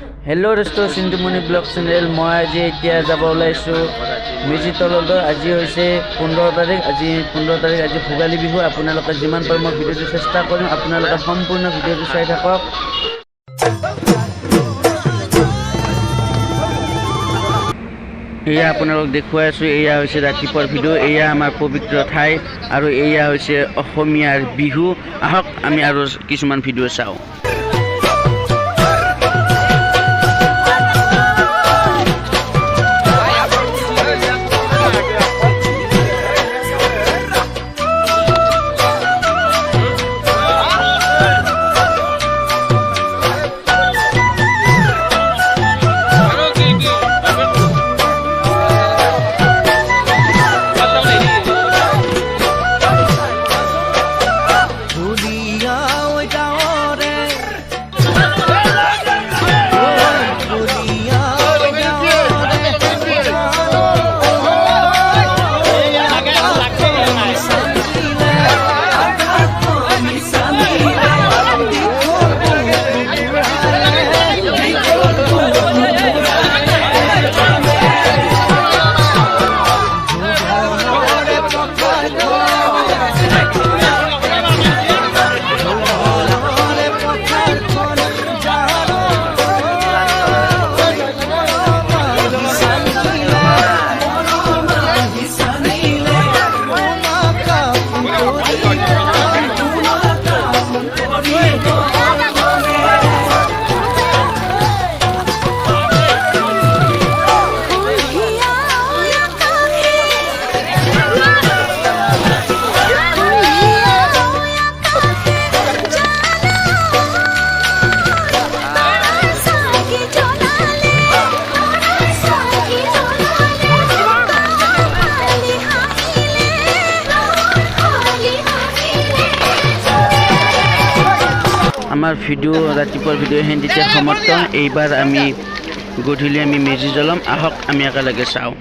hello दोस्तों सिंधुमणि blog channel मैं आज इतना যাব ওলাইছো মেজি তললৈ আজি হৈছে 15 তাৰিখ আজি 15 তাৰিখ আজি ভোগালী বিহু আপোনালোকে যিমান পাৰ মই ভিডিওটো চেষ্টা কৰিম আপোনালোকে সম্পূৰ্ণ ভিডিওটো চাই থাকক এয়া আপোনালোক দেখুৱাই আছো এয়া হৈছে ৰাতিপুৱাৰ ভিডিও এয়া আমাৰ পবিত্ৰ ঠাই আৰু এয়া হৈছে অসমীয়াৰ বিহু আহক আমি আৰু কিছুমান ভিডিও চাওঁ আমাৰ ভিডিও ৰাতিপুৱাৰ ভিডিও হেন্দিতে সমাপ্ত এইবাৰ আমি গধূলি আমি মেজি জ্বলাম আহক আমি একেলগে চাওঁ